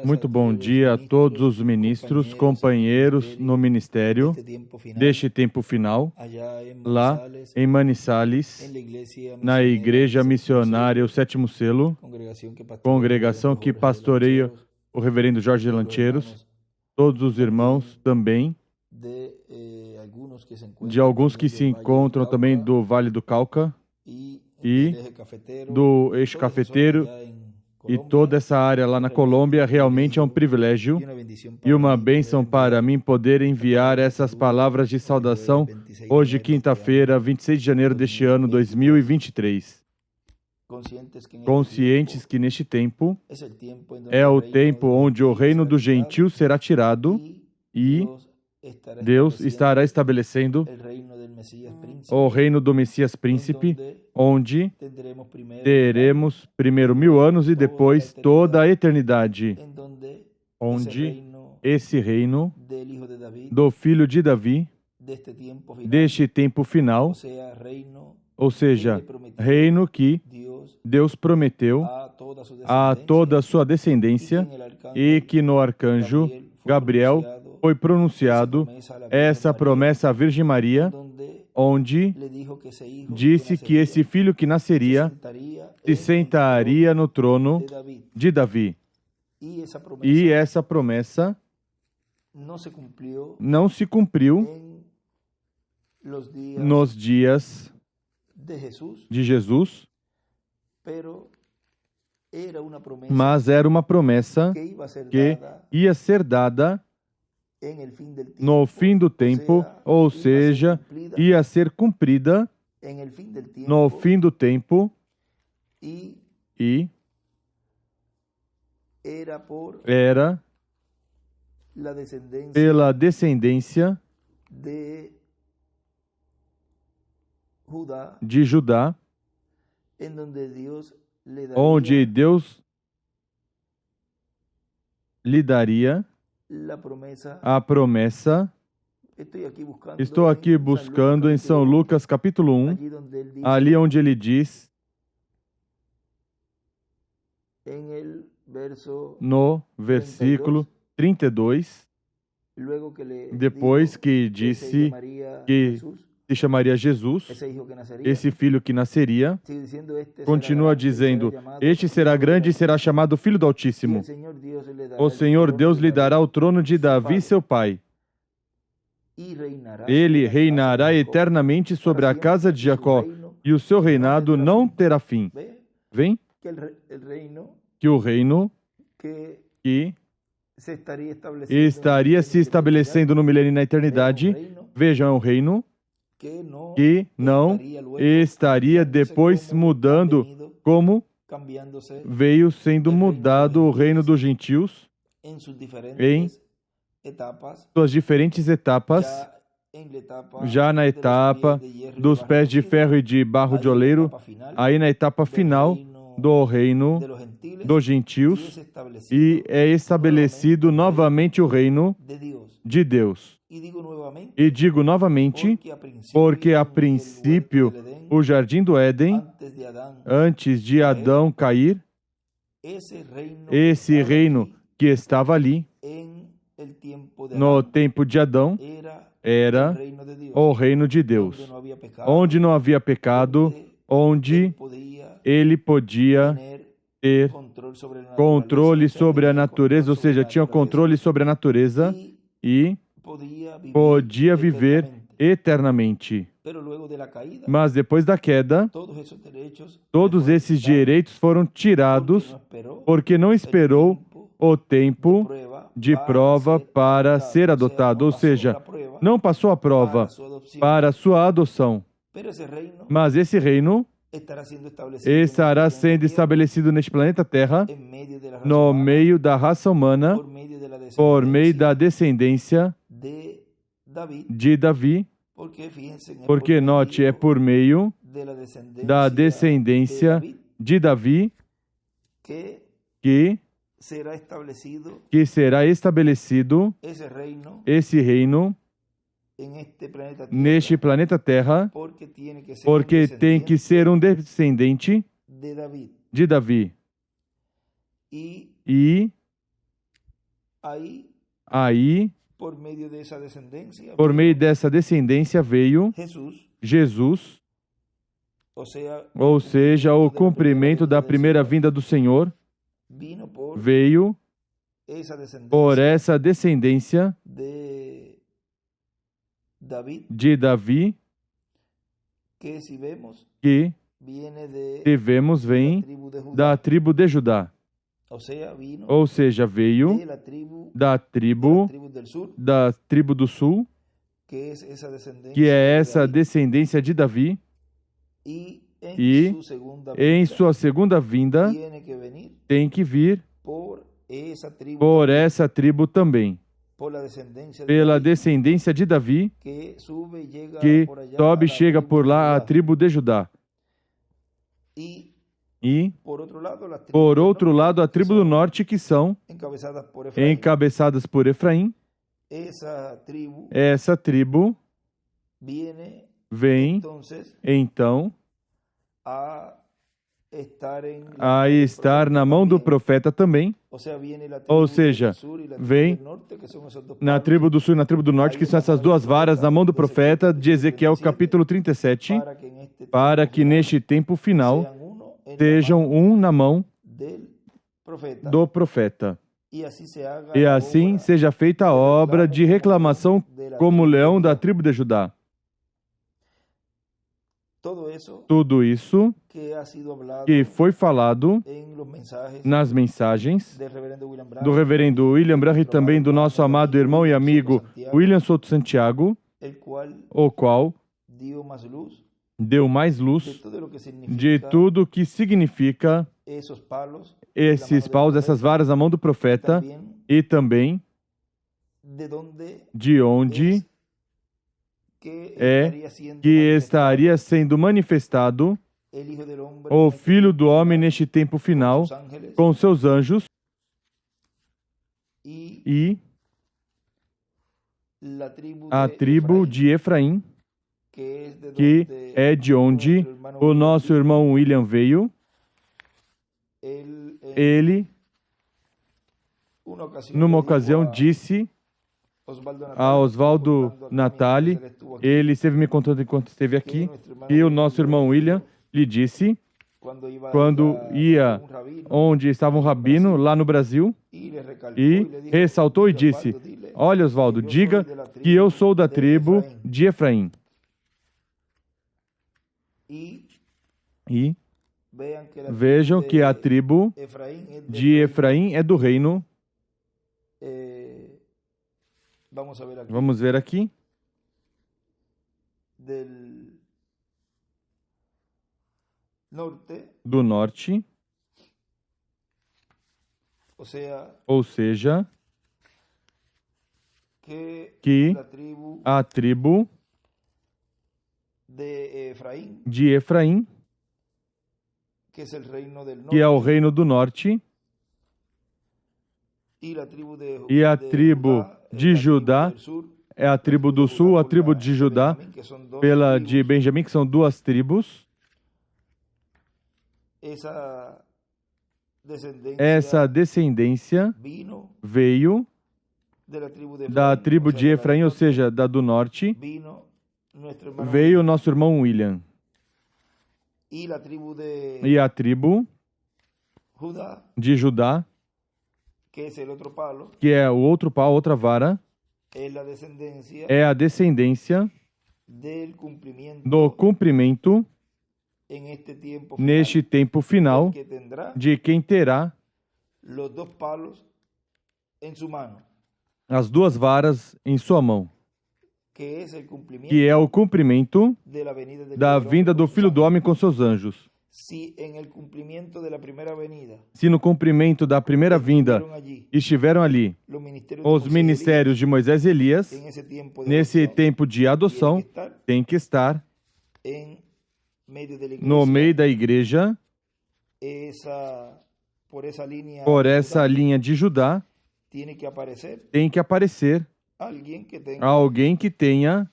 Muito bom dia a todos os ministros, companheiros no ministério deste tempo final, lá em Manizales, na Igreja Missionária, o Sétimo Selo, congregação que pastoreia o reverendo Jorge Lancheiros, todos os irmãos também, de alguns que se encontram também do Vale do Cauca e do Eixo Cafeteiro, e toda essa área lá na Colômbia. Realmente é um privilégio e uma bênção para mim poder enviar essas palavras de saudação hoje, quinta-feira, 26 de janeiro deste ano 2023. Conscientes que neste tempo é o tempo onde o reino dos gentios será tirado e Deus estará estabelecendo o reino do Messias Príncipe, onde teremos primeiro 1000 anos e depois toda a eternidade, onde esse reino do Filho de Davi, deste tempo final, ou seja, reino que Deus prometeu a toda a sua descendência e que no arcanjo Gabriel foi pronunciado essa promessa à Virgem Maria, onde disse que esse filho que nasceria se sentaria no trono de Davi. E essa promessa não se cumpriu nos dias de Jesus, mas era uma promessa que ia ser dada no fim do tempo, ou seja, ia ser cumprida no fim do tempo, e era pela descendência de Judá, onde Deus lhe daria a promessa. Estou aqui buscando em São Lucas capítulo 1, ali onde ele diz, no versículo 32, depois que disse que se chamaria Jesus, esse filho que nasceria, continua dizendo, este será grande e será chamado Filho do Altíssimo. O Senhor Deus lhe dará o trono de Davi, seu pai. Ele reinará eternamente sobre a casa de Jacó, e o seu reinado não terá fim. Vem? Que o reino que estaria se estabelecendo no milênio e na eternidade, vejam, é um reino que não estaria depois mudando, como veio sendo mudado o reino dos gentios em suas diferentes etapas, já na etapa dos pés de ferro e de barro de oleiro, aí na etapa final do reino dos gentios, e é estabelecido novamente o reino de Deus. E digo novamente, porque a princípio o jardim do Éden, antes de Adão cair, esse reino que estava ali, no tempo de Adão, era o reino de Deus, onde não havia pecado, onde ele podia ter controle sobre a natureza, ou seja, tinha controle sobre a natureza e podia viver eternamente. Mas depois da queda, todos esses direitos foram tirados porque não esperou o tempo de prova para ser adotado, ou seja, não passou a prova para a sua adoção. Mas esse reino estará sendo estabelecido neste planeta Terra, no meio da raça humana, por meio da descendência de Davi, porque, note, é por meio da descendência de Davi que será estabelecido esse reino neste planeta Terra, porque tem que ser um descendente de Davi. E Aí, por meio dessa descendência veio Jesus, ou seja, o cumprimento da primeira vinda do Senhor veio por essa descendência de Davi, que se vemos vem da tribo de Judá. Ou seja, veio da tribo do sul, que é essa descendência de Davi, e em sua segunda vinda tem que vir por essa tribo também, pela descendência de Davi, que sobe e chega por lá a tribo de Judá. E, por outro lado, a tribo do norte, que são encabeçadas por Efraim. Essa tribo vem, então, a estar na mão do profeta também. Ou seja, vem na tribo do sul e na tribo do norte, que são essas duas varas na mão do profeta, de Ezequiel capítulo 37, para que neste tempo final sejam um na mão do profeta. E assim seja feita a obra de reclamação como leão da tribo de Judá. Tudo isso que foi falado nas mensagens do reverendo William Branham e também do nosso amado irmão e amigo William Souto Santiago, o qual deu mais luz de tudo que significa esses paus, essas varas na mão do profeta, e também de onde é que estaria sendo manifestado o Filho do Homem neste tempo final, com seus anjos, e a tribo de Efraim, que é de onde o nosso irmão William veio. Ele, numa ocasião, disse a Oswaldo Natali, ele esteve me contando enquanto esteve aqui, e o nosso irmão William lhe disse, quando ia onde estava um rabino, lá no Brasil, e ressaltou e disse: olha, Oswaldo, diga que eu sou da tribo de Efraim. E vejam que a tribo de Efraim é do reino. Vamos ver aqui. Do norte. Ou seja, que a tribo de Efraim, que é o reino do norte, e a tribo de Judá é a tribo do sul, a tribo de Judá pela de Benjamim, que são duas tribos. Essa descendência veio da tribo de Efraim, ou seja, da do norte, veio o nosso irmão William. E a tribo de Judá, que é o outro pau, outra vara, é a descendência do cumprimento neste tempo final de quem terá as duas varas em sua mão, que é o cumprimento da vinda do Filho do Homem com seus anjos. Se no cumprimento da primeira vinda estiveram ali os ministérios de Moisés e Elias, nesse tempo de adoção, tem que estar no meio da igreja, por essa linha de Judá, tem que aparecer alguém que tenha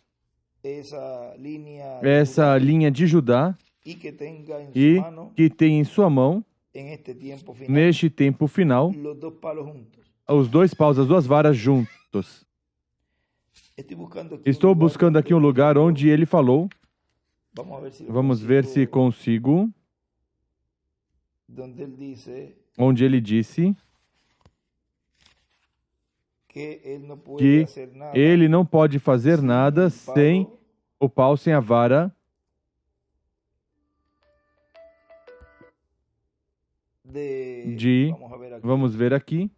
essa linha de Judá e que tenha em sua mão, neste tempo final, os dois paus, as duas varas juntos. Estou buscando aqui um lugar onde ele falou. Vamos ver se consigo. Onde ele disse que ele não pode fazer nada sem o pau, sem a vara vamos ver aqui.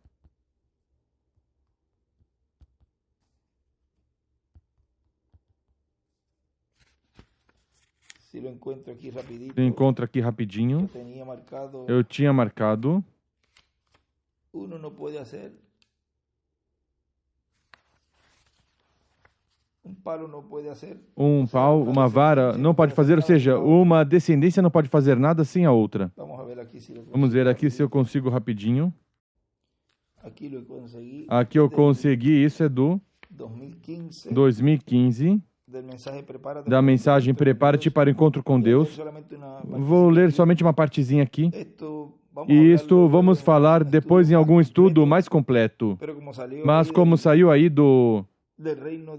Se encontra aqui rapidinho. Eu tinha marcado. Um pau, uma vara não pode fazer, ou seja, uma descendência não pode fazer nada sem a outra. Vamos ver aqui se eu consigo rapidinho. Aqui eu consegui, isso é do 2015. Da mensagem Prepara-te para o Encontro com Deus. Vou ler somente uma partezinha aqui. E isto vamos falar depois em algum estudo mais completo. Mas como saiu aí do reino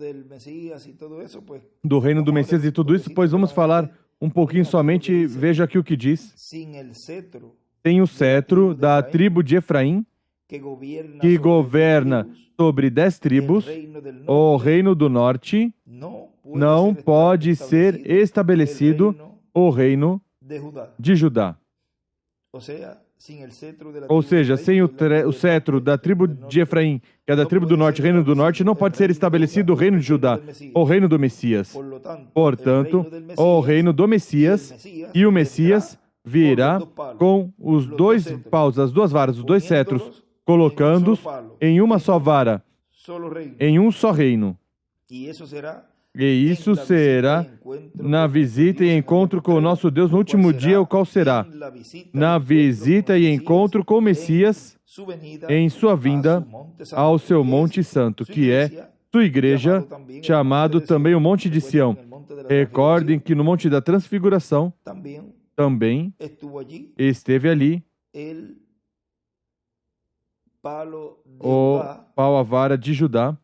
do Messias e tudo isso, pois vamos falar um pouquinho somente. Veja aqui o que diz. Tem o cetro da tribo de Efraim, que governa sobre 10 tribos. O reino do norte não pode ser estabelecido o reino de Judá. Ou seja, sem o cetro da tribo de Efraim, que é da tribo do norte, reino do norte, não pode ser estabelecido o reino de Judá, o reino do Messias. Portanto, o reino do Messias, e o Messias virá com os dois paus, as duas varas, os dois cetros, colocando-os em uma só vara, em um só reino. E isso será na visita e encontro com o nosso Deus no último dia, o qual será na visita e encontro com o Messias em sua vinda ao seu Monte Santo, que é sua igreja, chamado também o Monte de Sião. Recordem que no Monte da Transfiguração também esteve ali o pau, a vara de Judá,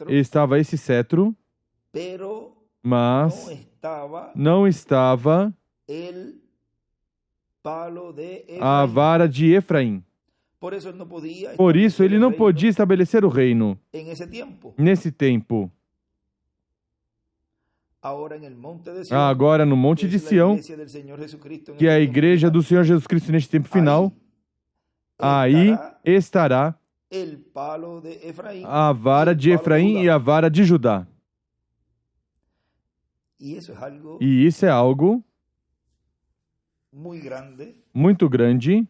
estava esse cetro, mas não estava a vara de Efraim. Por isso, ele não podia estabelecer o reino nesse tempo. Agora, no Monte de Sião, que é a igreja do Senhor Jesus Cristo neste tempo final, aí estará a vara de Efraim e a vara de Judá. E isso é algo muito grande.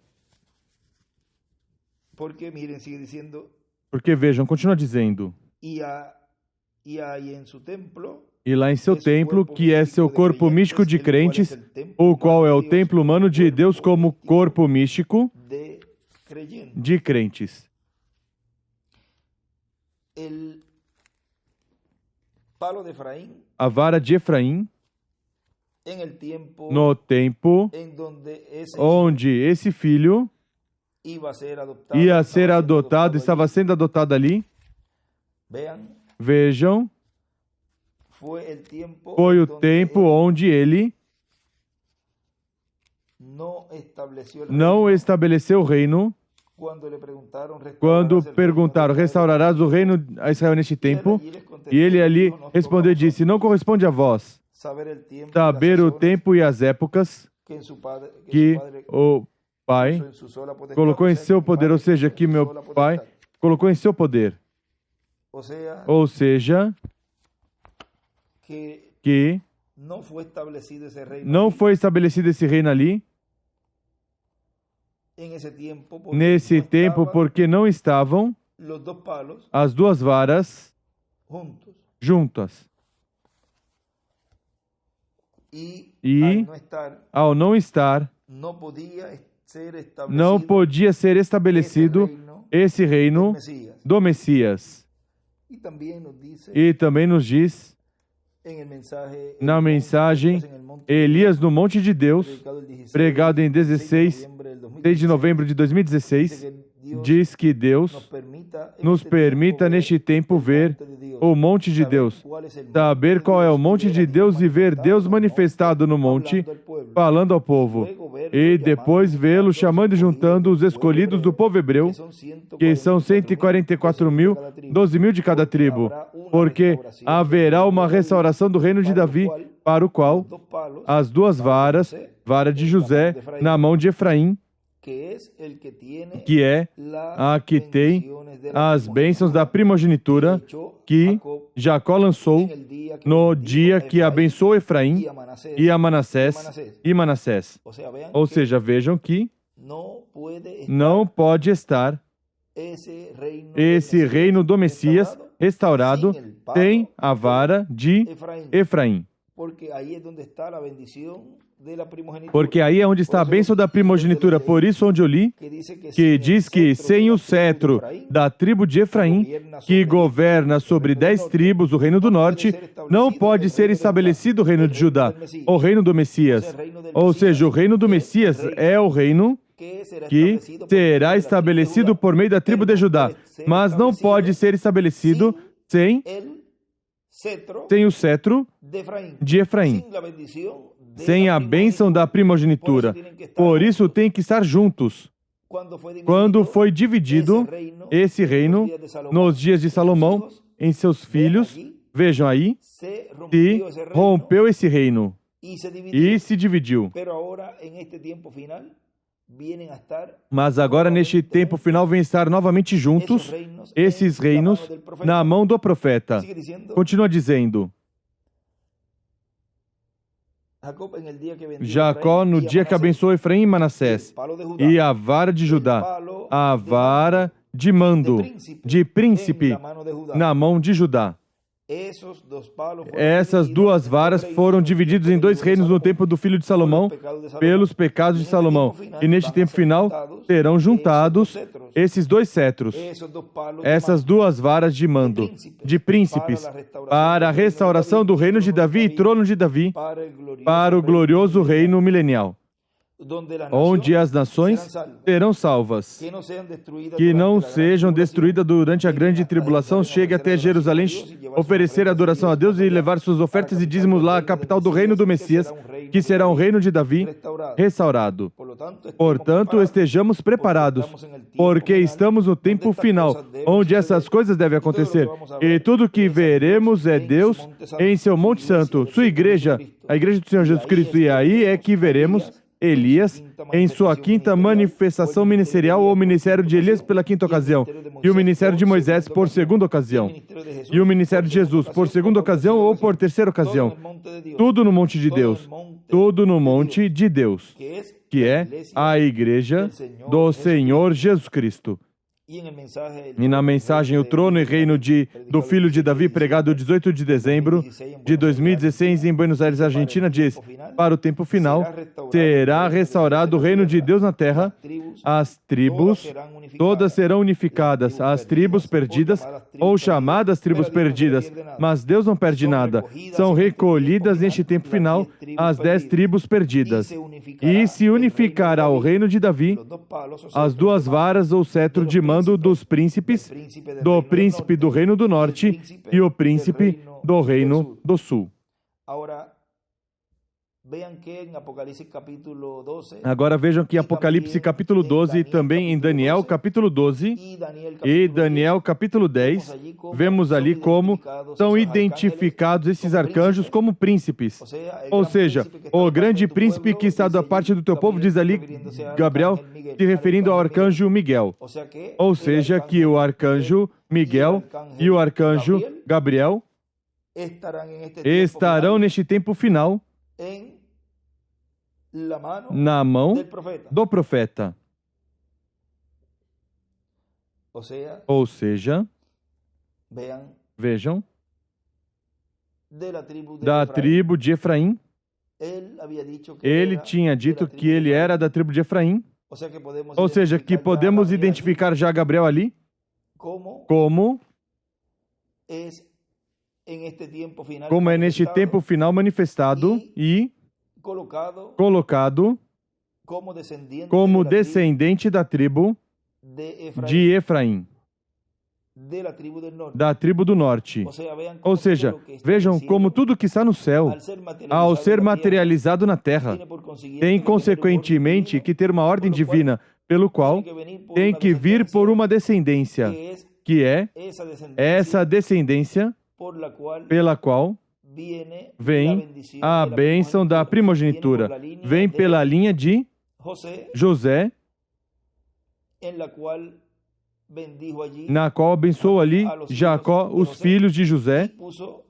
Porque, vejam, continua dizendo. E lá em seu templo, que é seu corpo místico de crentes, o qual é o templo humano de Deus como corpo místico de crentes. A vara de Efraim, no tempo onde esse filho ia ser adotado, estava sendo adotado ali. Vejam, foi o tempo onde ele não estabeleceu o reino. Quando perguntaram, restaurarás o reino a Israel neste tempo? E ele ali respondeu e disse, não corresponde a vós saber o tempo e as épocas que o Pai colocou em seu poder, ou seja, que meu Pai colocou em seu poder. Ou seja, que não foi estabelecido esse reino ali, nesse tempo, porque não estavam as duas varas juntas. E, ao não estar, não podia ser estabelecido esse reino do Messias. E também nos diz, na mensagem, Elias no Monte de Deus, pregado em 6 de novembro de 2016, diz que Deus nos permita neste tempo ver o monte de Deus, saber qual é o monte de Deus e ver Deus manifestado no monte, falando ao povo, e depois vê-lo chamando e juntando os escolhidos do povo hebreu, que são 144.000, 12.000 de cada tribo, porque haverá uma restauração do reino de Davi, para o qual as duas varas, vara de José, na mão de Efraim, que é a que tem as bênçãos da primogenitura, que Jacó lançou no dia que abençoou Efraim e a Manassés. Ou seja, vejam que não pode estar esse reino do Messias restaurado sem a vara de Efraim. Porque aí é onde está a bênção da primogenitura. Por isso, onde eu li, que diz que sem o cetro da tribo de Efraim, que governa sobre 10 tribos, o reino do norte, não pode ser estabelecido o reino de Judá, o reino do Messias. Ou seja, o reino do Messias é o reino que será estabelecido por meio da tribo de Judá, mas não pode ser estabelecido sem o cetro de Efraim, sem a bênção da primogenitura. Por isso tem que estar juntos. Quando foi dividido esse reino nos dias de Salomão em seus filhos, vejam aí, se rompeu esse reino e se dividiu. Mas agora, neste tempo final, vem estar novamente juntos esses reinos na mão do profeta. Continua dizendo, Jacó, no dia que abençoou Efraim e Manassés, e a vara de Judá, a vara de mando, de príncipe, na mão de Judá. Essas duas varas foram divididas em 2 reinos no tempo do filho de Salomão, pelos pecados de Salomão. E neste tempo final serão juntados esses 2 cetros, essas 2 varas de mando, de príncipes, para a restauração do reino de Davi e trono de Davi, para o glorioso reino milenial, onde as nações serão salvas, que não sejam destruídas durante a grande tribulação, chegue até Jerusalém, oferecer adoração a Deus e levar suas ofertas e dízimos lá à capital do reino do Messias, que será o reino de Davi restaurado. Portanto, estejamos preparados, porque estamos no tempo final, onde essas coisas devem acontecer. E tudo que veremos é Deus em seu Monte Santo, sua igreja, a igreja do Senhor Jesus Cristo, e aí é que veremos Elias em sua 5ª manifestação ministerial, ou ministério de Elias pela 5ª ocasião, e o ministério de Moisés por 2ª ocasião, e o ministério de Jesus por 2ª ocasião ou por 3ª ocasião. Tudo no monte de Deus, tudo no monte de Deus, que é a igreja do Senhor Jesus Cristo. E na mensagem O Trono e Reino do Filho de Davi, pregado 18 de dezembro de 2016 em Buenos Aires, Argentina, diz: para o tempo final, será restaurado o reino de Deus na terra, as tribos todas serão unificadas, as tribos perdidas, ou chamadas tribos perdidas, mas Deus não perde nada, são recolhidas neste tempo final as 10 tribos perdidas, e se unificará o reino de Davi, as 2 varas ou cetro de mando dos príncipes, do príncipe do reino do norte e o príncipe do reino do sul. Agora vejam que em Apocalipse capítulo 12 e também em Daniel capítulo 12 e Daniel capítulo 10, vemos ali como são identificados esses arcanjos como príncipes. Ou seja, o grande príncipe que está da parte do teu povo, diz ali Gabriel, se referindo ao arcanjo Miguel. Ou seja, que o arcanjo Miguel e o arcanjo Gabriel estarão neste tempo final na mão do profeta. Ou seja, vejam, da tribo de Efraim, ele tinha dito que ele era da tribo de Efraim, ou seja, que podemos identificar já Gabriel ali como é neste tempo final manifestado e colocado como descendente da tribo de Efraim, da tribo do norte. Ou seja, vejam como tudo que está no céu, ao ser materializado na terra, tem consequentemente que ter uma ordem divina, pelo qual tem que vir por uma descendência, que é essa descendência pela qual vem a bênção da primogenitura. Vem pela linha de José, na qual abençoou ali Jacó os filhos de José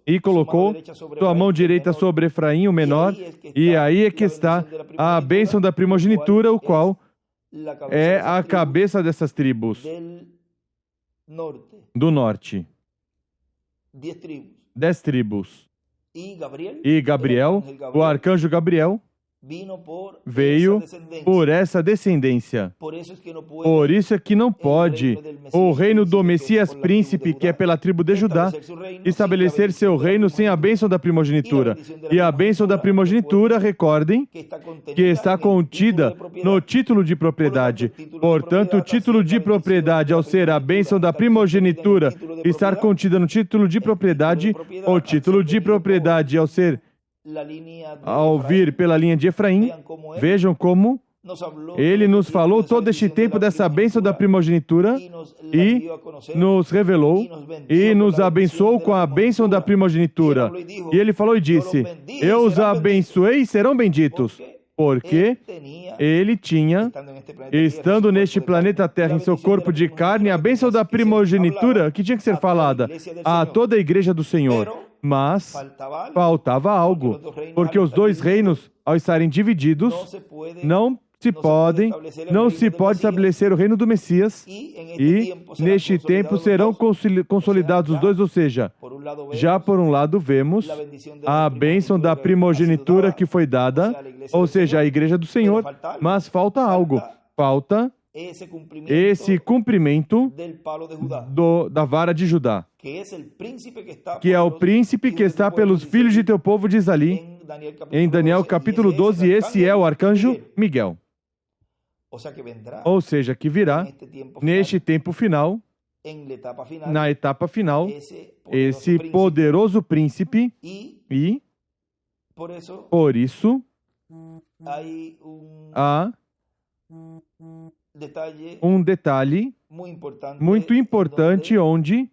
e colocou sua mão direita sobre Efraim, o menor, e aí é que está a bênção da primogenitura, o qual é a cabeça dessas tribos do norte. 10 tribos. E Gabriel, o arcanjo Gabriel, veio por essa descendência. Por isso é que não pode o reino do Messias príncipe, que é pela tribo de Judá, estabelecer seu reino sem a bênção da primogenitura. E a bênção da primogenitura, recordem, que está contida no título de propriedade. Portanto, o título de propriedade, ao ser a bênção da primogenitura, estar contida no título de propriedade, o título de propriedade, ao vir pela linha de Efraim, vejam como ele nos falou todo este tempo dessa bênção da primogenitura e nos revelou e nos abençoou com a bênção da primogenitura. E ele falou e disse: eu os abençoei e serão benditos, porque ele tinha, estando neste planeta Terra, em seu corpo de carne, a bênção da primogenitura que tinha que ser falada a toda a igreja do Senhor. Mas faltava algo, porque os dois reinos, ao estarem divididos, não se pode estabelecer o reino do Messias, e neste tempo serão consolidados os dois, ou seja, já por um lado vemos a bênção da primogenitura que foi dada, ou seja, a igreja do Senhor, mas falta algo, falta esse cumprimento da vara de Judá, que é o príncipe que está pelos filhos de teu povo, diz ali, em Daniel capítulo 12, esse é o arcanjo Miguel. Ou seja, que virá neste tempo final, na etapa final, esse poderoso príncipe, e por isso há um detalhe muito importante, onde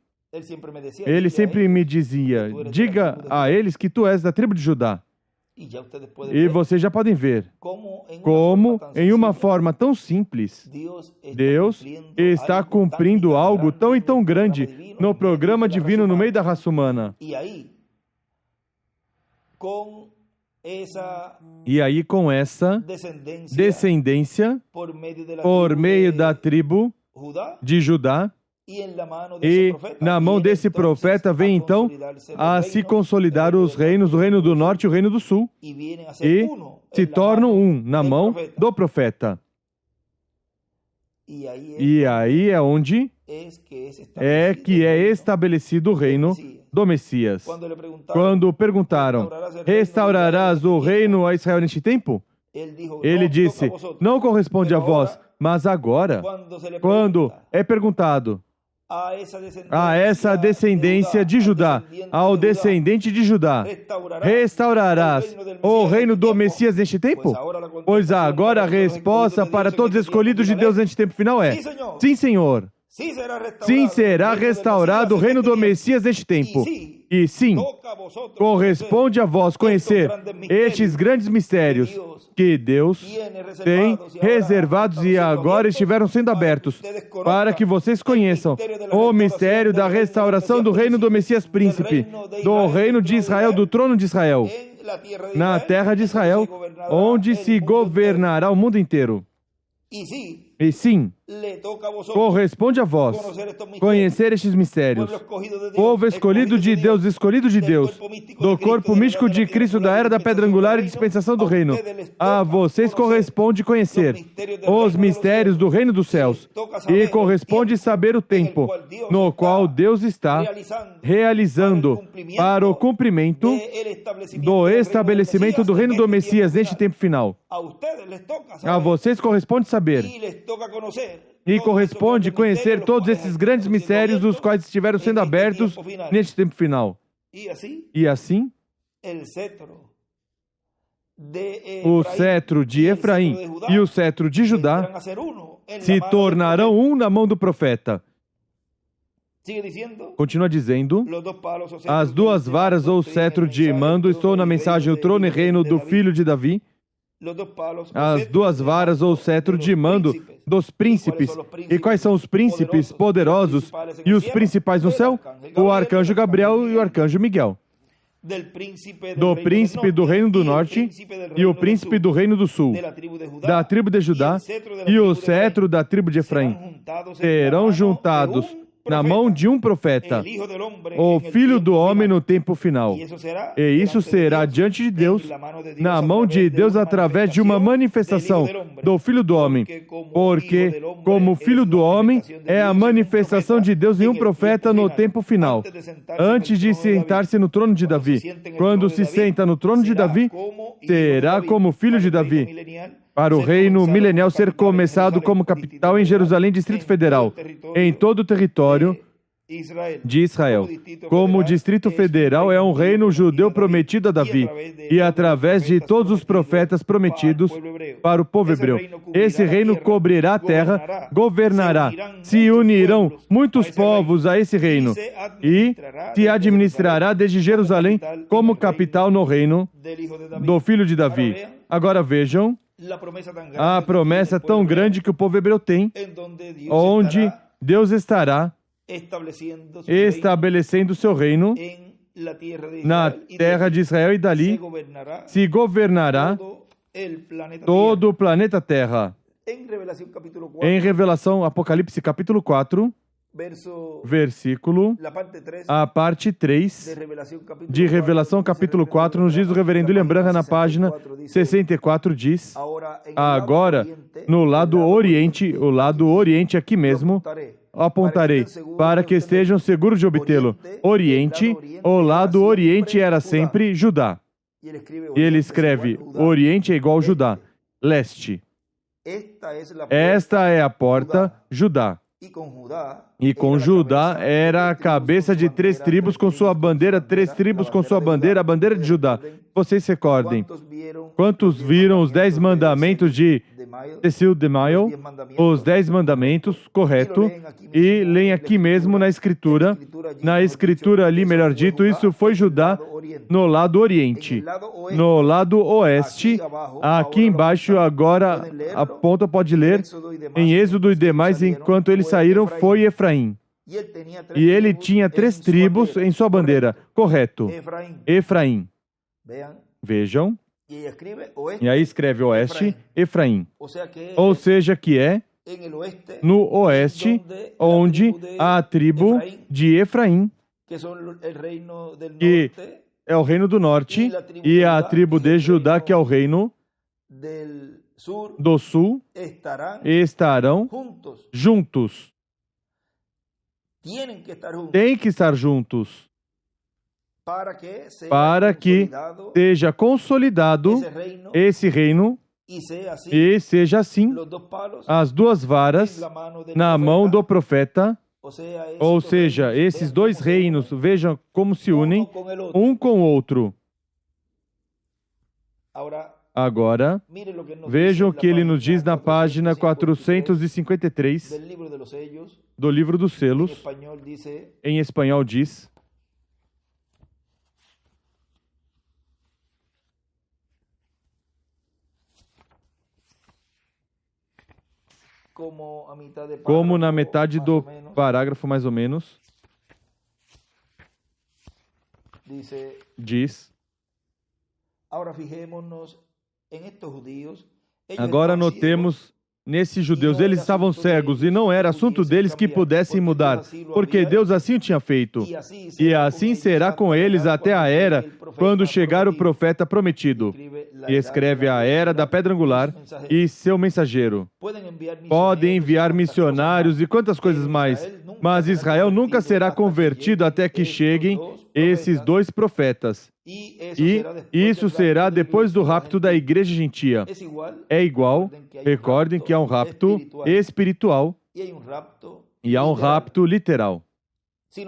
ele sempre me dizia: diga a eles que tu és da tribo de Judá. E vocês já podem ver como, em uma forma tão simples, Deus está cumprindo algo tão e tão grande no programa divino no meio da raça humana. E aí, com essa descendência, por meio da tribo de Judá, e na mão desse profeta vem então a se consolidar os reinos, o reino do norte e o reino do sul, e se tornam um na mão do profeta. E aí é onde que é estabelecido o reino do Messias. Quando perguntaram: restaurarás o reino a Israel neste tempo? Ele disse: não corresponde a vós, mas agora, quando é perguntado a essa descendência de Judá, ao descendente de Judá, restaurarás o reino do Messias neste tempo? Pois agora a resposta para todos os escolhidos de Deus neste tempo final é: sim, Senhor. Sim, será restaurado o reino do Messias neste tempo. E sim, corresponde a vós conhecer estes grandes mistérios que Deus tem reservados e agora estiveram sendo abertos, para que vocês conheçam o mistério da restauração do reino do Messias príncipe, do reino de Israel, do trono de Israel, na terra de Israel, onde se governará o mundo inteiro. E sim, corresponde a vós conhecer estes mistérios. Povo escolhido de Deus, do corpo místico de Cristo, da era da pedra angular e dispensação do reino. A vocês corresponde conhecer os mistérios do reino dos céus, e corresponde saber o tempo no qual Deus está realizando para o cumprimento do estabelecimento do reino do Messias neste tempo final. A vocês corresponde saber E corresponde conhecer todos esses grandes mistérios, os quais estiveram sendo abertos neste tempo final. E assim, o cetro de Efraim e o cetro de Judá se tornarão um na mão do profeta. Continua dizendo, as duas varas ou cetro de mando, estou na mensagem, o trono e reino do filho de Davi. As duas varas ou cetro de mando dos príncipes. E quais são os príncipes poderosos e os principais no céu? O arcanjo Gabriel e o arcanjo Miguel. Do príncipe do reino do norte e o príncipe do reino do sul, da tribo de Judá e o cetro da tribo de Efraim, serão juntados na mão de um profeta, o Filho do Homem no tempo final. E isso será diante de Deus, na mão de Deus, através de uma manifestação do Filho do Homem. Porque, como Filho do Homem, é a manifestação de Deus em um profeta no tempo final. Antes de sentar-se no trono de Davi. Quando se senta no trono de Davi, será como Filho de Davi. Para o reino milenial ser começado como capital em Jerusalém, Distrito Federal, em todo o território de Israel. Como o Distrito Federal é um reino judeu prometido a Davi, e através de todos os profetas prometidos para o povo hebreu. Esse reino cobrirá a terra, governará, se unirão muitos povos a esse reino, e se administrará desde Jerusalém como capital no reino do filho de Davi. Agora vejam a promessa tão grande que o povo hebreu tem, onde Deus estará estabelecendo o seu reino na terra de Israel, e dali se governará todo o planeta Terra. Em Revelação, Apocalipse capítulo 4, versículo, a parte 3 de Revelação capítulo 4, nos diz o reverendo William Branham na página 64, diz, agora, no lado oriente, o lado oriente aqui mesmo, apontarei, para que estejam seguros de obtê-lo. Oriente, o lado oriente era sempre Judá. E ele escreve, Oriente é igual Judá. Leste. Esta é a porta, Judá. E com Judá era a cabeça de 3 tribos com sua bandeira, 3 tribos com sua bandeira, a bandeira de Judá. Vocês se recordem. Quantos viram os 10 mandamentos de Cecil DeMille? Os 10 mandamentos, correto. E leem aqui mesmo na escritura ali, melhor dito, isso foi Judá no lado oriente. No lado oeste, aqui embaixo, agora a ponta pode ler, em Êxodo e demais, enquanto eles saíram, foi Efraim. E ele tinha 3 tribos em sua bandeira. Correto. Efraim. Vejam. E aí escreve oeste, Efraim. Ou seja, que é no oeste, onde a tribo de Efraim, que é o reino do norte, e a tribo de Judá, que é o reino do sul, estarão juntos. Tem que estar juntos. Para que seja consolidado esse reino e seja assim as 2 varas na mão do profeta, ou seja, esses 2 reinos, vejam como se unem um com o outro. Agora, vejam o que ele nos diz na página 453 do livro dos selos. Em espanhol diz, como na metade do parágrafo, mais ou menos, diz, agora notemos nesses judeus, eles estavam cegos e não era assunto deles que pudessem mudar, porque Deus assim o tinha feito. E assim será com eles até a era, quando chegar o profeta prometido. e escreve a era da pedra angular e seu mensageiro. Podem enviar missionários e quantas coisas mais, mas Israel nunca será convertido até que cheguem esses dois profetas. E isso será depois do rapto da igreja gentia. É igual, recordem que há um rapto espiritual e há um rapto literal. Se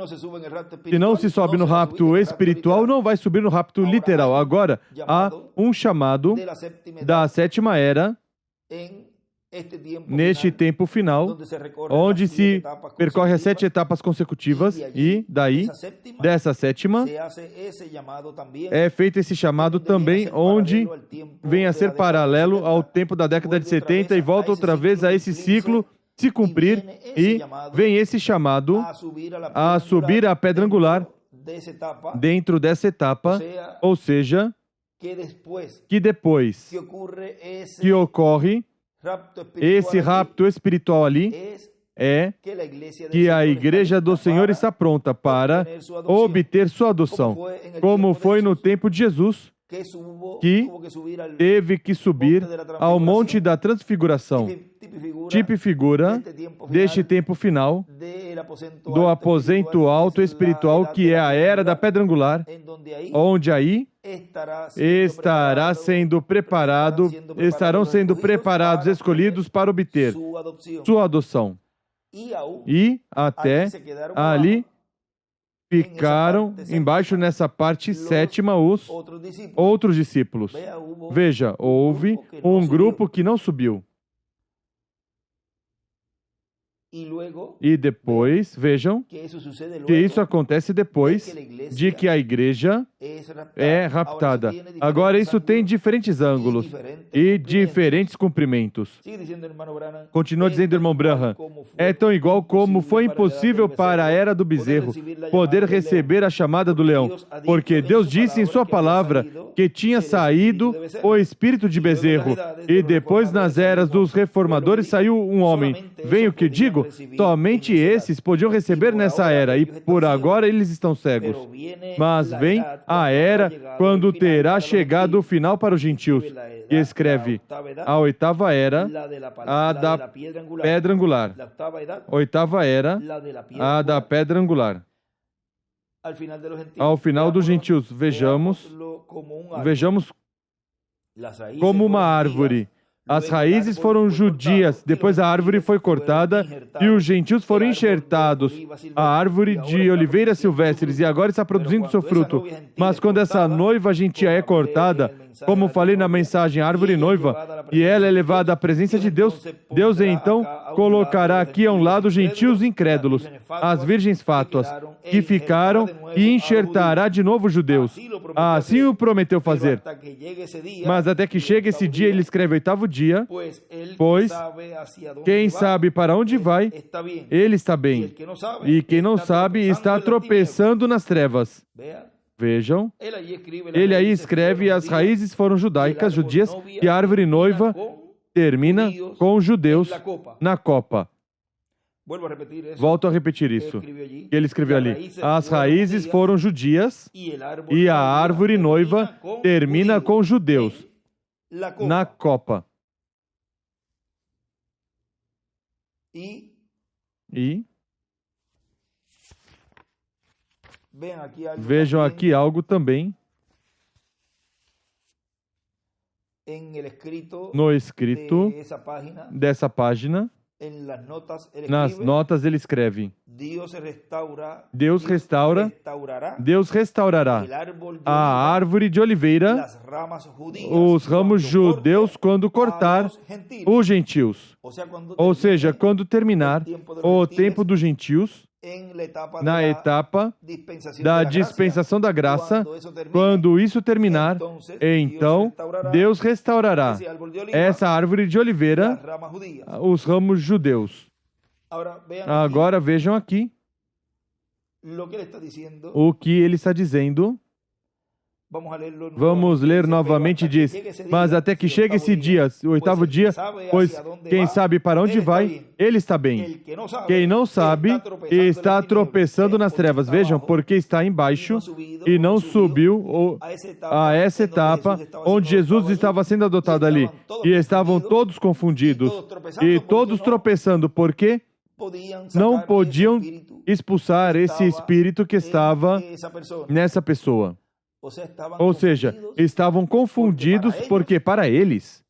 não se sobe no rapto espiritual, não vai subir no rapto literal. Agora, há um chamado da sétima era, neste tempo final, onde se percorre as 7 etapas consecutivas, e daí, dessa sétima, é feito esse chamado também, onde vem a ser paralelo ao tempo da década de 70 e volta outra vez a esse ciclo se cumprir, e vem esse chamado a subir a pedra angular dentro dessa etapa, ou seja, que depois que ocorre esse rapto espiritual ali, é que a igreja do Senhor está pronta para obter sua adoção, como foi no tempo de Jesus, que teve que subir ao Monte da Transfiguração, tipo e figura deste tempo final, do aposento alto espiritual, que é a era da pedra angular, onde aí estarão sendo preparados, escolhidos para obter sua adoção. E até ali ficaram embaixo nessa parte sétima os outros discípulos. Veja, houve um grupo que não subiu. E depois, vejam, que isso acontece depois de que a igreja é raptada. Agora, isso tem diferentes ângulos e diferentes cumprimentos. Continua dizendo, irmão Branham, é tão igual como foi impossível para a era do bezerro poder receber a chamada do leão, porque Deus disse em sua palavra que tinha saído o espírito de bezerro, e depois nas eras dos reformadores saiu um homem. Vem o que digo? Somente esses podiam receber nessa era, e por agora eles estão cegos. Mas vem a era quando terá chegado o final para os gentios. E escreve a oitava era, a da pedra angular. Oitava era, a da pedra angular. Ao final dos gentios, vejamos como uma árvore. As raízes foram judias, depois a árvore foi cortada e os gentios foram enxertados. A árvore de oliveiras silvestres, e agora está produzindo seu fruto. Mas quando essa noiva gentia é cortada, como falei na mensagem, árvore noiva, e ela é levada à presença de Deus, Deus então colocará aqui a um lado gentios incrédulos, as virgens fátuas, que ficaram, e enxertará de novo os judeus. Assim o prometeu fazer. Mas até que chegue esse dia, ele escreve oitavo dia, pois quem sabe para onde vai, ele está bem. E quem não sabe está tropeçando nas trevas. Vejam, ele aí escreve, as raízes foram judaicas, judias, e a árvore noiva termina com os judeus na copa. Volto a repetir isso. Ele escreveu ali, as raízes foram judias e a árvore noiva termina com os judeus na copa. E vejam aqui algo também no escrito dessa página. Nas notas ele escreve, Deus restaurará a árvore de oliveira, os ramos judeus quando cortar os gentios. Ou seja, quando terminar o tempo dos gentios, na etapa da dispensação da graça, quando isso terminar, então Deus restaurará essa árvore de oliveira, os ramos judeus. Agora vejam aqui o que ele está dizendo. Vamos ler novamente, diz, mas até que chegue esse dia, o oitavo dia, pois quem sabe para onde vai, ele está bem. Quem não sabe, está tropeçando nas trevas. Vejam, porque está embaixo e não subiu a essa etapa onde Jesus estava sendo adotado ali. E estavam todos confundidos e todos tropeçando, porque não podiam expulsar esse espírito que estava nessa pessoa. Ou seja, estavam confundidos porque para eles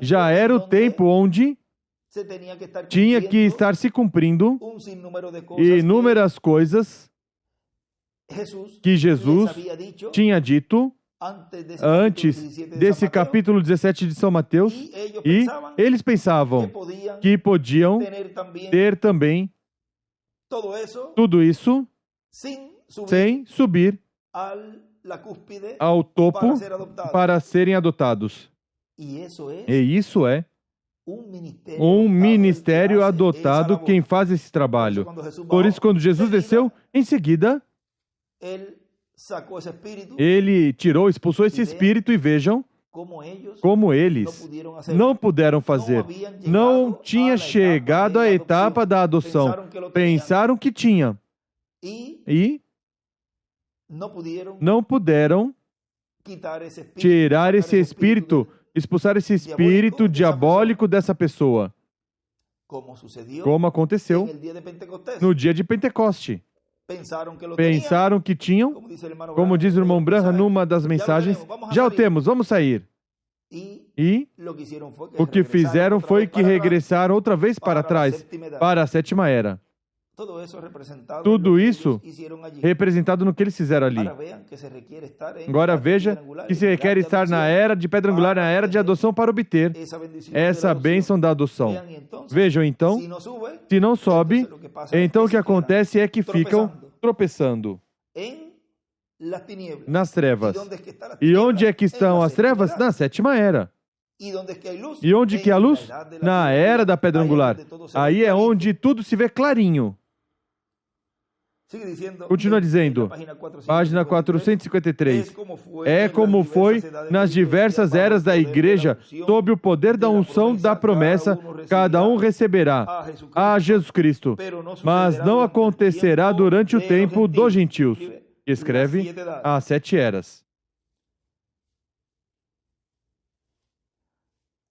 já era o tempo onde tinha que estar se cumprindo inúmeras coisas que Jesus tinha dito antes desse capítulo 17 de São Mateus, e eles pensavam que podiam ter também tudo isso sem subir ao topo para serem adotados. E isso é um ministério adotado quem faz esse trabalho. Por isso, quando Jesus desceu, em seguida, ele tirou, expulsou esse espírito e vejam como eles não puderam fazer. Não tinha chegado à etapa da adoção. Pensaram que tinha. E não puderam tirar esse espírito, expulsar esse espírito diabólico dessa pessoa. Como aconteceu no dia de Pentecoste. Pensaram que tinham, como diz o irmão Branham numa das mensagens, já o temos, vamos sair. E o que fizeram foi que regressaram outra vez para trás, para a sétima era. Tudo isso representado no que eles fizeram ali. Agora veja que se requer estar na era de pedra angular, na era de adoção para obter essa bênção da adoção. Vejam então, se não sobe, então o que acontece é que ficam tropeçando nas trevas. E onde é que estão as trevas? Na sétima era. E onde que é a luz? Na era da pedra angular. Aí é onde tudo se vê clarinho. Continua dizendo, página 453. É como foi nas diversas eras da igreja, sob o poder da unção da promessa, cada um receberá a Jesus Cristo, mas não acontecerá durante o tempo dos gentios. Escreve as 7 eras.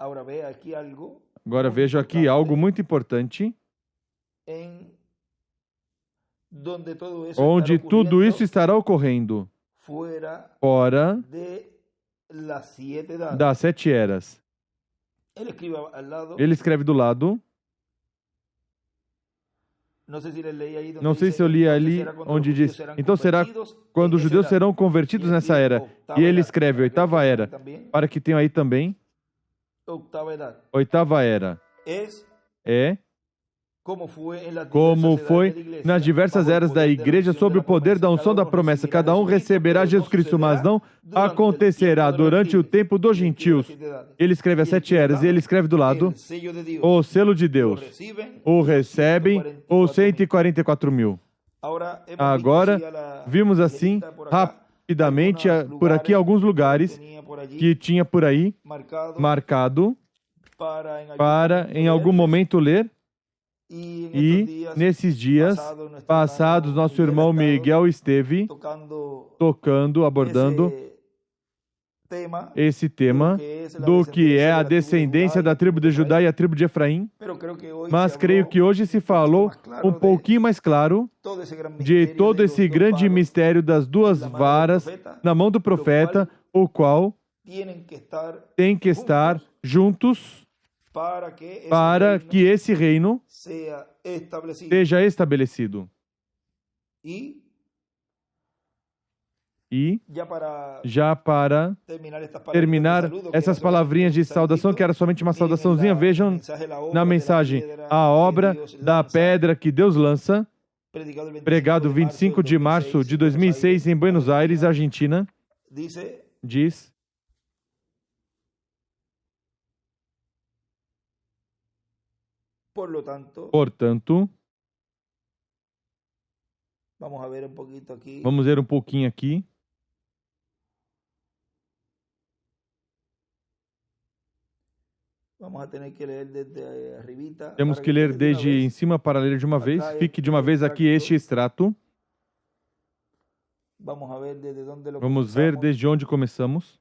Agora vejo aqui algo muito importante, onde tudo isso estará ocorrendo fora das 7 eras. Ele escreve do lado, não sei se eu li ali onde diz, então será quando os judeus serão convertidos nessa era. E ele escreve oitava era, para que tenham aí também oitava era. É como foi nas diversas eras da igreja, sob o poder da unção da promessa. Cada um receberá Jesus Cristo, mas não acontecerá durante o tempo dos gentios. Ele escreve as 7 eras e ele escreve do lado, o selo de Deus. O recebem os 144 mil. Agora, vimos assim, rapidamente, por aqui, alguns lugares que tinha por aí marcado para, em algum momento, ler. E nesses dias passados, nosso irmão Miguel esteve tocando, abordando esse tema do que é a descendência da tribo de Judá e a tribo de Efraim. Mas creio que hoje se falou um pouquinho mais claro de todo esse grande mistério das 2 varas na mão do profeta, o qual tem que estar juntos para que esse reino seja estabelecido. E, já para terminar essas palavrinhas de saudação, que era somente uma saudaçãozinha, vejam na mensagem, a obra da pedra que Deus lança, pregado 25 de março de 2006 em Buenos Aires, Argentina, diz: portanto, vamos ver um pouquinho aqui. Temos que ler desde em cima para ler de uma vez. Fique de uma vez aqui este extrato. Vamos ver desde onde começamos.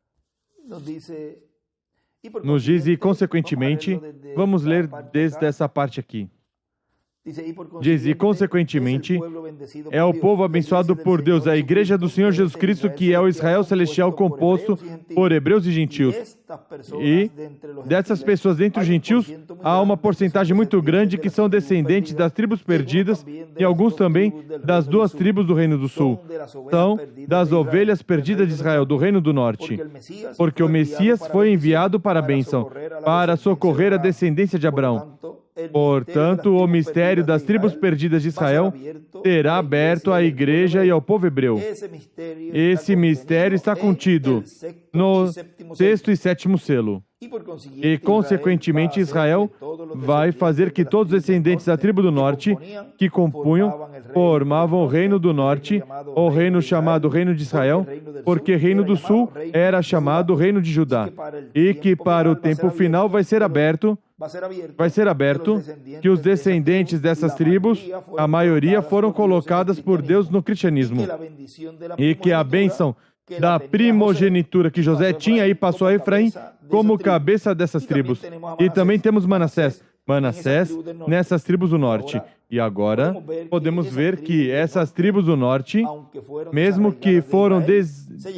Nos diz, e consequentemente, vamos ler desde essa parte aqui. Diz, e consequentemente, é o povo abençoado por Deus, a igreja do Senhor Jesus Cristo, que é o Israel celestial composto por hebreus e gentios. E dessas pessoas dentre os gentios, há uma porcentagem muito grande que são descendentes das tribos perdidas e alguns também das duas tribos do Reino do Sul. São das ovelhas perdidas de Israel, do Reino do Norte. Porque o Messias foi enviado para a bênção, para socorrer a descendência de Abraão. Portanto, o mistério das tribos perdidas de Israel será aberto à igreja e ao povo hebreu. Esse mistério está contido no sexto e sétimo selo. E, consequentemente, Israel vai fazer que todos os descendentes da tribo do norte, que compunham, formavam o reino do norte, o reino chamado Reino de Israel, porque Reino do Sul era chamado Reino de Judá, e que para o tempo final vai ser aberto, que os descendentes dessas tribos, a maioria foram colocadas por Deus no cristianismo, e que a bênção da primogenitura que José tinha aí passou a Efraim como cabeça dessas tribos. E também temos Manassés nessas tribos do norte. E agora podemos ver que essas tribos do norte, mesmo que foram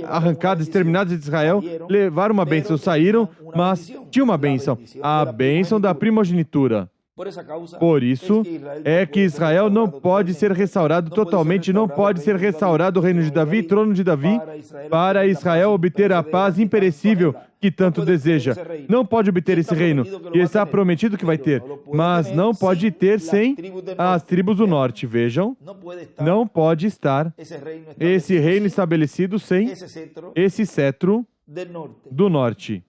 arrancadas, exterminadas de Israel, levaram uma bênção, saíram, mas tinha uma bênção, a bênção da primogenitura. Por isso é que Israel não pode ser restaurado totalmente, não pode ser restaurado o reino de Davi, trono de Davi, para Israel obter a paz imperecível que tanto deseja. Não pode obter esse reino, e está prometido que vai ter, mas não pode ter sem as tribos do norte. Vejam, não pode estar esse reino estabelecido sem esse cetro do norte.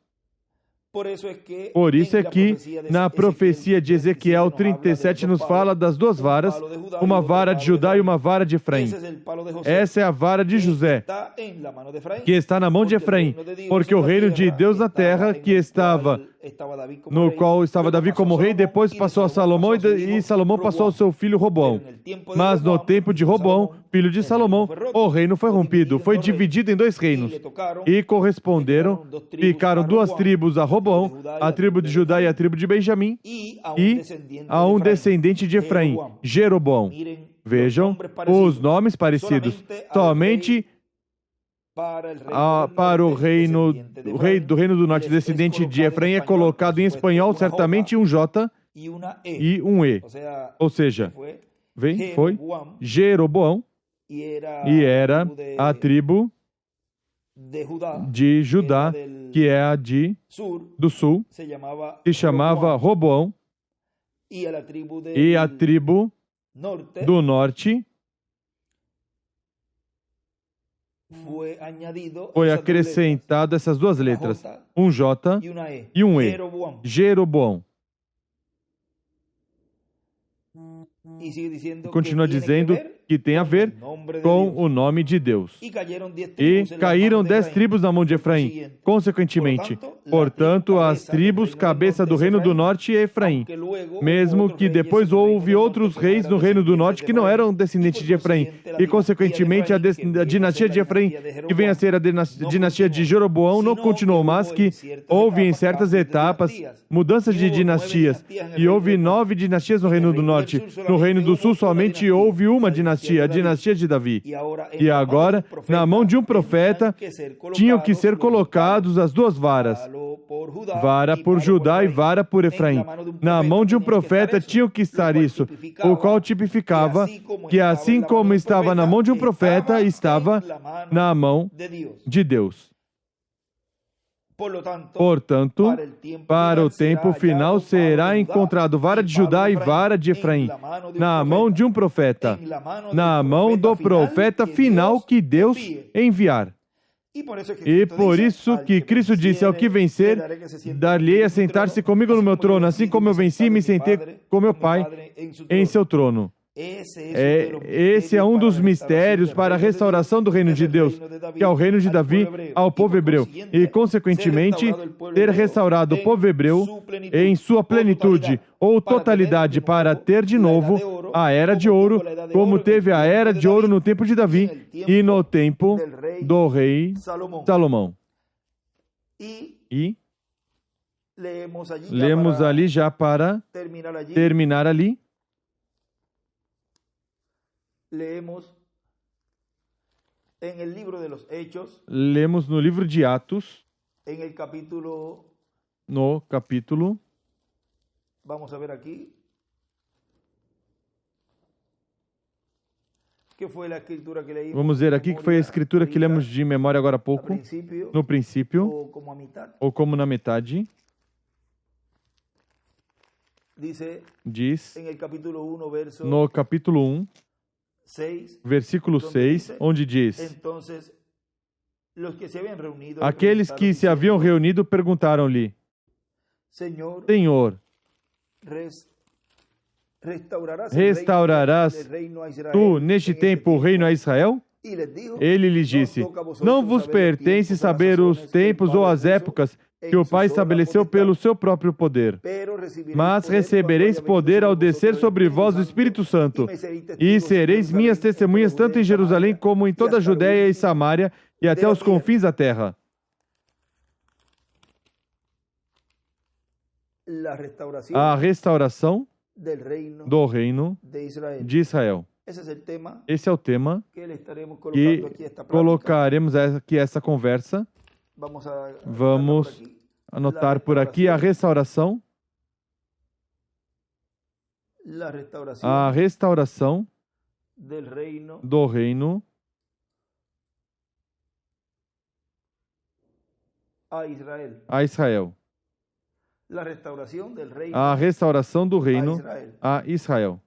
Por isso é que na profecia de Ezequiel 37 nos fala das duas varas, uma vara de Judá e uma vara de Efraim. Essa é a vara de José, que está na mão de Efraim, porque o reino de Deus na terra, no qual estava Davi como rei, depois passou a Salomão e Salomão passou ao seu filho Roboão. Mas no tempo de Roboão, filho de Salomão, o reino foi rompido, foi dividido em dois reinos, e corresponderam, ficaram duas tribos a Roboão, a tribo de Judá e a tribo de Benjamim, e a um descendente de Efraim, Jeroboão. Vejam os nomes parecidos, somente para o rei do Reino do Norte, descendente de Efraim, é colocado em espanhol certamente um J e um E. Ou seja, foi Jeroboão, e era a tribo de Judá, que é a do sul, que chamava Roboão, e a tribo do norte foi acrescentado essas duas letras, um J e um E, Jeroboão. Continua dizendo que tem a ver com o nome de Deus. E caíram 10 tribos na mão de Efraim. Consequentemente, portanto, as tribos cabeça do reino do norte é Efraim. Mesmo que depois houve outros reis no reino do norte que não eram descendentes de Efraim. E, consequentemente, a dinastia de Efraim, que vem a ser a dinastia de Jeroboão, não continuou, mas que houve em certas etapas mudanças de dinastias. E houve 9 dinastias no reino do norte. No reino do sul, somente houve uma dinastia, a dinastia de Davi. E agora, na mão de um profeta, tinham que ser colocados as duas varas, vara por Judá e vara por Efraim. Na mão de um profeta tinham que estar isso, o qual tipificava que assim como estava na mão de um profeta, estava na mão de Deus. Portanto, para o tempo final será encontrado vara de Judá e vara de Efraim, na mão de um profeta, na mão do profeta final que Deus enviar. E por isso que Cristo disse, ao que vencer, dar-lhe a sentar-se comigo no meu trono, assim como eu venci e me sentei com meu Pai em seu trono. Esse é um dos mistérios para a restauração do reino de Deus, que é o reino de Davi ao povo hebreu. E, consequentemente, ter restaurado o povo hebreu em sua plenitude ou totalidade para ter de novo a Era de Ouro, como teve a Era de Ouro no tempo de Davi e no tempo do rei Salomão. E lemos ali já para terminar ali. Lemos no livro de Atos, no capítulo, vamos ver aqui que foi a escritura que lemos de memória agora há pouco, no princípio, ou como na metade. Diz, no capítulo 1, versículo 6, onde diz: aqueles que se haviam reunido perguntaram-lhe: Senhor, restaurarás tu neste tempo o reino a Israel? Ele lhes disse: não vos pertence saber os tempos ou as épocas que o Pai estabeleceu pelo seu próprio poder. Mas recebereis poder ao descer sobre vós o Espírito Santo, e sereis minhas testemunhas tanto em Jerusalém como em toda a Judéia e Samária e até os confins da terra. A restauração do reino de Israel. Esse é o tema que colocaremos aqui essa conversa. Vamos anotar por aqui a restauração. A restauração do reino a Israel. A restauração do reino a Israel.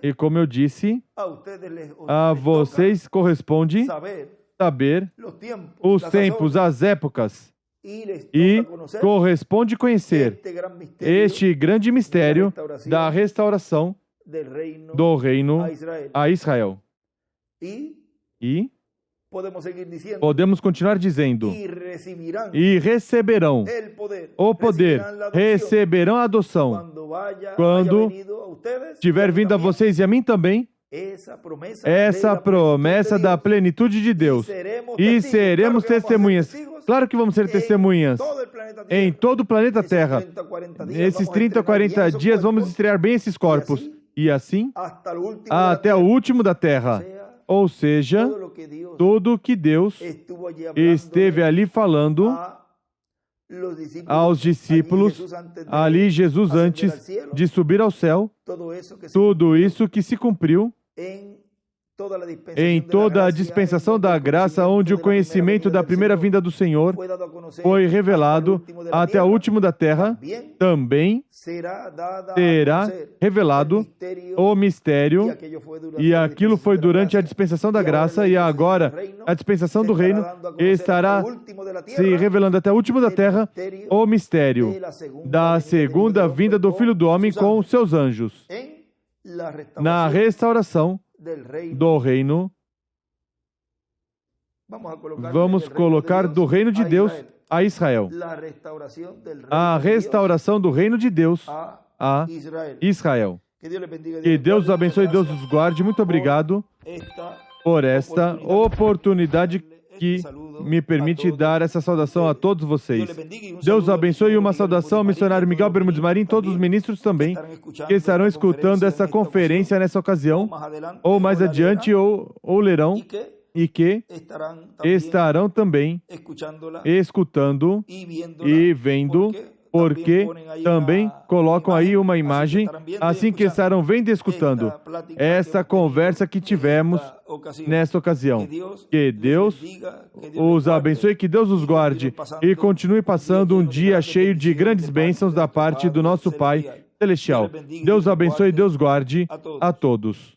E como eu disse, a vocês corresponde saber os tempos, as épocas, e corresponde conhecer este grande mistério da restauração do reino a Israel. E podemos continuar dizendo: e receberão o poder, receberão a adoção, quando tiver vindo a vocês e a mim também, essa promessa da plenitude de Deus. E seremos testemunhas. Claro que vamos ser testemunhas em todo o planeta Terra. Nesses 30 a 40 dias vamos estrear bem esses corpos. E assim, até o último da Terra. Ou seja, tudo o que Deus esteve ali falando aos discípulos, ali Jesus antes de subir ao céu, tudo isso que se cumpriu em toda a dispensação da graça, onde o conhecimento da primeira vinda do Senhor foi revelado até o último da terra, também será revelado o mistério, e aquilo foi durante a dispensação da graça, e agora a dispensação do reino estará se revelando até o último da terra, o mistério da segunda vinda do Filho do Homem com os seus anjos, na restauração do reino. Vamos colocar do reino de Deus a Israel. A restauração do reino de Deus a Israel. Que Deus os abençoe e Deus os guarde. Muito obrigado por esta oportunidade que me permite dar essa saudação a todos vocês. Deus os abençoe e uma saudação ao missionário Miguel Bermudes Marim, todos os ministros também, que estarão escutando essa conferência nessa ocasião, ou mais adiante, ou lerão, e que estarão também escutando e vendo, porque também colocam aí uma imagem, assim que estarão vendo e escutando essa conversa que tivemos nessa ocasião. Que Deus os abençoe, que Deus os guarde e continue passando um dia cheio de grandes bênçãos da parte do nosso Pai Celestial. Deus abençoe e Deus guarde a todos.